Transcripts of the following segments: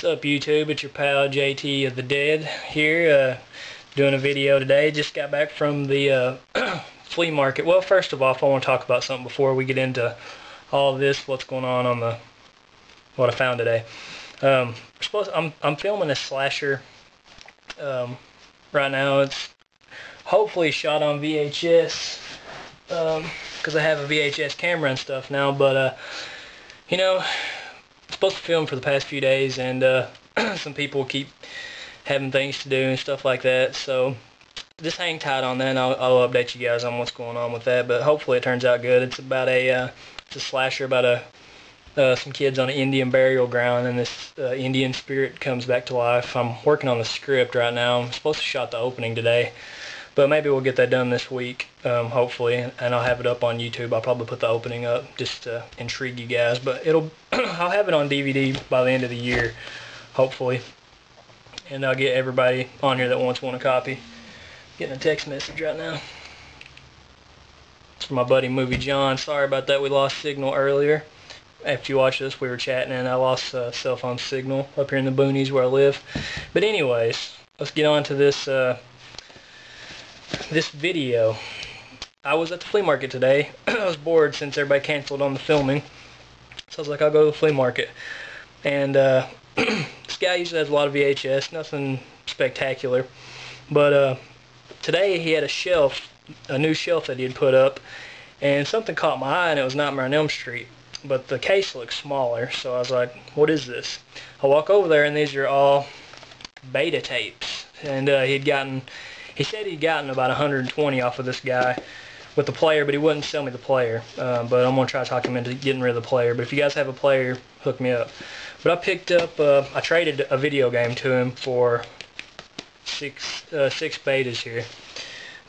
What's up, YouTube? It's your pal JT of the Dead here, doing a video today. Just got back from the flea market. Well, first of all, I want to talk about something before we get into all this. What's going on what I found today? I'm filming a slasher right now. It's hopefully shot on VHS because I have a VHS camera and stuff now. But you know, supposed to film for the past few days, and some people keep having things to do and stuff like that, so just hang tight on that, and I'll update you guys on what's going on with that. But hopefully it turns out good. It's about it's a slasher about some kids on an Indian burial ground, and this Indian spirit comes back to life. I'm working on the script right now. I'm supposed to shot the opening today, but maybe we'll get that done this week, hopefully, and I'll have it up on YouTube. I'll probably put the opening up just to intrigue you guys, but I'll have it on DVD by the end of the year, hopefully, and I'll get everybody on here that wants one a copy. Getting a text message right now. It's from my buddy Movie John. Sorry about that, we lost signal earlier. After you watch this, we were chatting, and I lost cell phone signal up here in the boonies where I live. But anyways, let's get on to this video. I was at the flea market today. I was bored since everybody canceled on the filming, so I was like, I'll go to the flea market. And this guy usually has a lot of VHS, nothing spectacular, but today he had a new shelf that he had put up, and something caught my eye, and it was Nightmare on Elm Street, but the case looked smaller, so I was like, what is this? I walk over there, and these are all beta tapes, and he said he'd gotten about 120 off of this guy with the player, but he wouldn't sell me the player. But I'm going to try to talk him into getting rid of the player. But if you guys have a player, hook me up. But I picked up, I traded a video game to him for six betas here.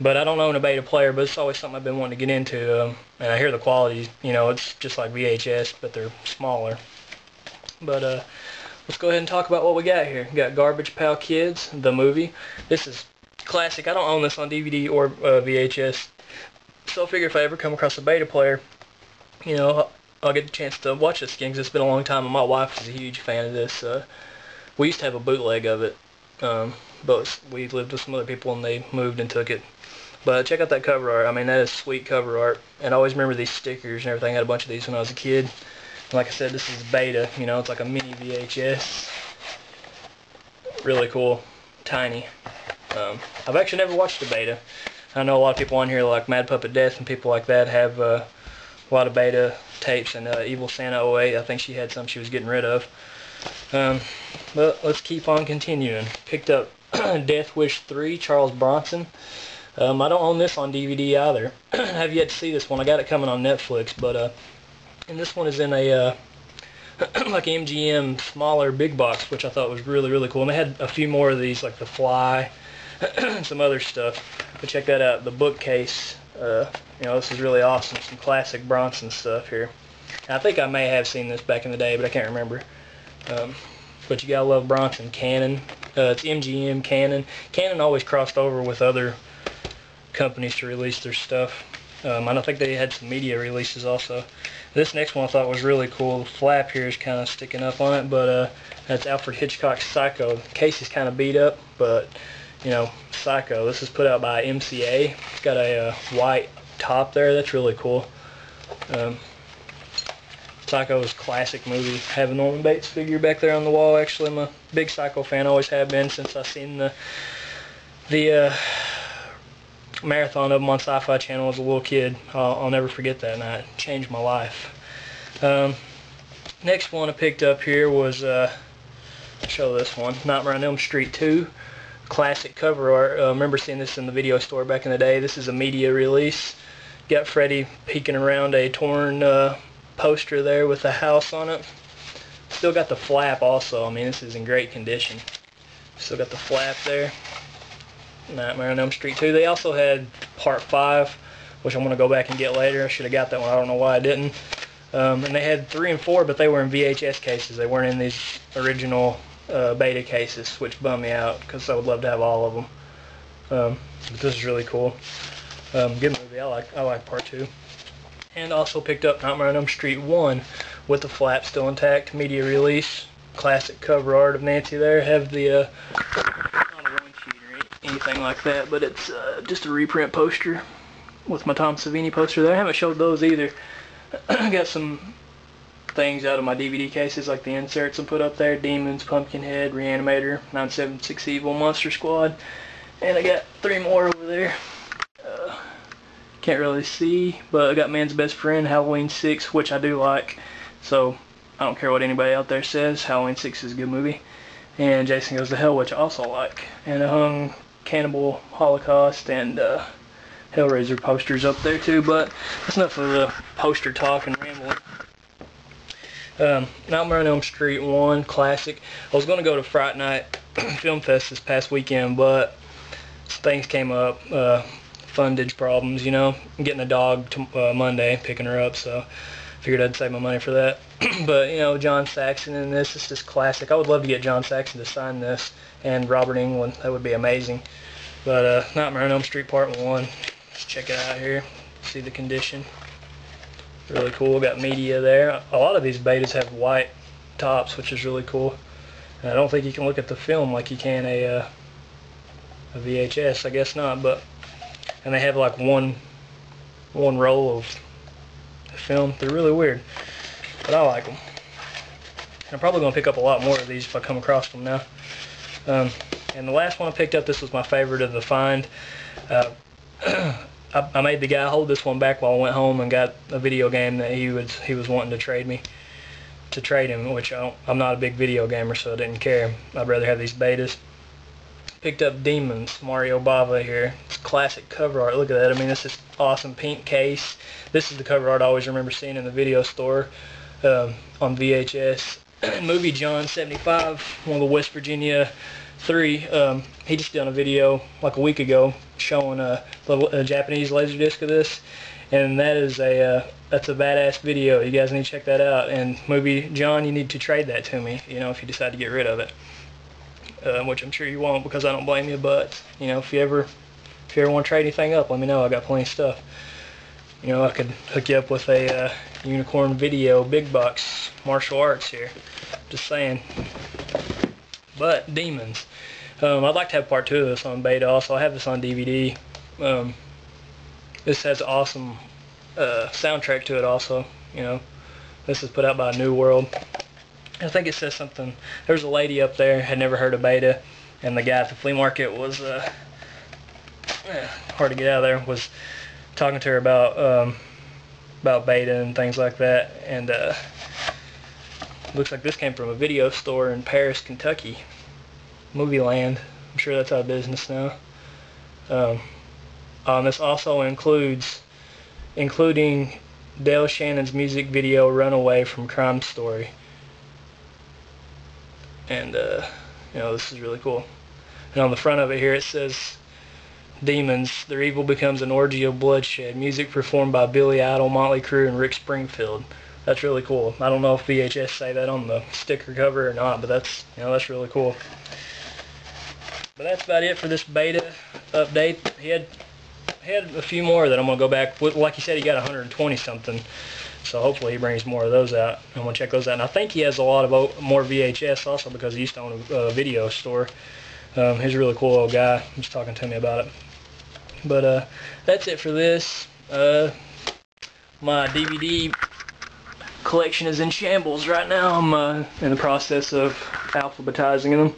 But I don't own a beta player, but it's always something I've been wanting to get into. And I hear the quality, it's just like VHS, but they're smaller. But let's go ahead and talk about what we got here. We got Garbage Pail Kids, the movie. This is classic. I don't own this on DVD or VHS, so I figure if I ever come across a beta player, I'll get the chance to watch this again, because it's been a long time, and my wife is a huge fan of this. We used to have a bootleg of it, but we lived with some other people and they moved and took it. But check out that cover art. I mean, that is sweet cover art, and I always remember these stickers and everything. I had a bunch of these when I was a kid. And like I said, this is beta, it's like a mini VHS. Really cool, tiny. I've actually never watched the beta. I know a lot of people on here like Mad Puppet Death and people like that have a lot of beta tapes, and Evil Santa 08, I think she had some she was getting rid of. But let's keep on continuing. Picked up Death Wish 3, Charles Bronson. I don't own this on DVD either. I have yet to see this one. I got it coming on Netflix, but and this one is in a like MGM smaller big box, which I thought was really, really cool. And they had a few more of these, like The Fly and some other stuff. But check that out, the bookcase. This is really awesome. Some classic Bronson stuff here. And I think I may have seen this back in the day, but I can't remember. But you gotta love Bronson. Canon. It's MGM Canon. Canon always crossed over with other companies to release their stuff. I don't think they had some media releases also. This next one I thought was really cool. The flap here is kind of sticking up on it, but that's Alfred Hitchcock's Psycho. The case is kind of beat up, but Psycho. This is put out by MCA. It's got a white top there. That's really cool. Psycho is a classic movie. I have a Norman Bates figure back there on the wall. Actually, I'm a big Psycho fan. Always have been since I seen the marathon of them on Sci-Fi Channel as a little kid. I'll never forget that night. It changed my life. Next one I picked up here was I'll show this one, Nightmare on Elm Street 2. Classic cover art. I remember seeing this in the video store back in the day. This is a media release. Got Freddy peeking around a torn poster there with a house on it. Still got the flap also. I mean, this is in great condition. Still got the flap there. Nightmare on Elm Street 2. They also had Part 5, which I'm going to go back and get later. I should have got that one. I don't know why I didn't. And they had 3 and 4, but they were in VHS cases. They weren't in these original beta cases, which bummed me out because I would love to have all of them. But this is really cool. Good movie. I like Part 2. And also picked up Nightmare on Elm Street 1 with the flap still intact, media release. classic cover art of Nancy there. Have the not a one sheet or anything like that, but it's just a reprint poster with my Tom Savini poster there. I haven't showed those either. I got some things out of my DVD cases, like the inserts I put up there: Demons, Pumpkinhead, Reanimator, 976 Evil, Monster Squad, and I got 3 more over there. Can't really see, but I got Man's Best Friend, Halloween 6, which I do like, so I don't care what anybody out there says. Halloween 6 is a good movie. And Jason Goes to Hell, which I also like. And I hung Cannibal Holocaust and Hellraiser posters up there too, but that's enough of the poster talk and rambling. Nightmare on Elm Street 1, classic. I was going to go to Fright Night Film Fest this past weekend, but things came up. Fundage problems, you know. I'm getting a dog Monday, picking her up, so figured I'd save my money for that. But, you know, John Saxon in this is just classic. I would love to get John Saxon to sign this, and Robert Englund. That would be amazing. But Nightmare on Elm Street Part 1, just check it out here. See the condition. Really cool. Got media there. A lot of these betas have white tops, which is really cool. And I don't think you can look at the film like you can a VHS. I guess not, but... And they have like one roll of film. They're really weird, but I like them. I'm probably going to pick up a lot more of these if I come across them now. And the last one I picked up, this was my favorite of the find. I made the guy hold this one back while I went home and got a video game that he was wanting to trade him, which I'm not a big video gamer, so I didn't care. I'd rather have these betas. Picked up Demons, Mario Bava here. It's classic cover art. Look at that. I mean, this is awesome pink case. This is the cover art I always remember seeing in the video store on VHS. Movie John 75, one of the West Virginia 3. He just done a video like a week ago showing a Japanese laserdisc of this, and that's a badass video. You guys need to check that out. And Movie John, you need to trade that to me, you know, if you decide to get rid of it. Which I'm sure you won't, because I don't blame you, but, you know, if you ever want to trade anything up, let me know. I got plenty of stuff. You know, I could hook you up with a Unicorn Video big box martial arts here. Just saying. But Demons. I'd like to have part 2 of this on beta. Also, I have this on DVD. This has an awesome soundtrack to it also. You know, this is put out by New World. I think it says something. There's a lady up there, had never heard of beta, and the guy at the flea market was hard to get out of there, was talking to her about beta and things like that. And looks like this came from a video store in Paris, Kentucky, Movie Land. I'm sure that's out of business now. And this also including Dale Shannon's music video "Runaway" from Crime Story. And you know, this is really cool. And on the front of it here it says, Demons, their evil becomes an orgy of bloodshed. Music performed by Billy Idol, Motley Crue, and Rick Springfield. That's really cool. I don't know if VHS say that on the sticker cover or not, but that's, you know, that's really cool. But that's about it for this beta update. He had a few more that I'm gonna go back with. Like he said, he got 120 something. So hopefully he brings more of those out. I'm going to check those out. And I think he has a lot of more VHS also, because he used to own a video store. He's a really cool old guy. He was talking to me about it. But that's it for this. My DVD collection is in shambles right now. I'm in the process of alphabetizing them.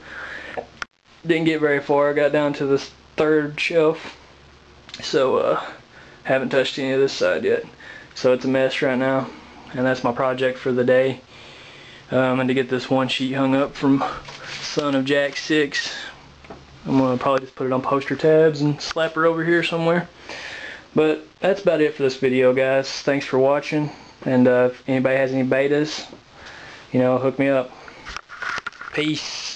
Didn't get very far. I got down to the 3rd shelf. So haven't touched any of this side yet. So it's a mess right now, and that's my project for the day. And to get this one sheet hung up from Son of Jack 6, I'm going to probably just put it on poster tabs and slap her over here somewhere. But that's about it for this video, guys. Thanks for watching, and if anybody has any betas, you know, hook me up. Peace.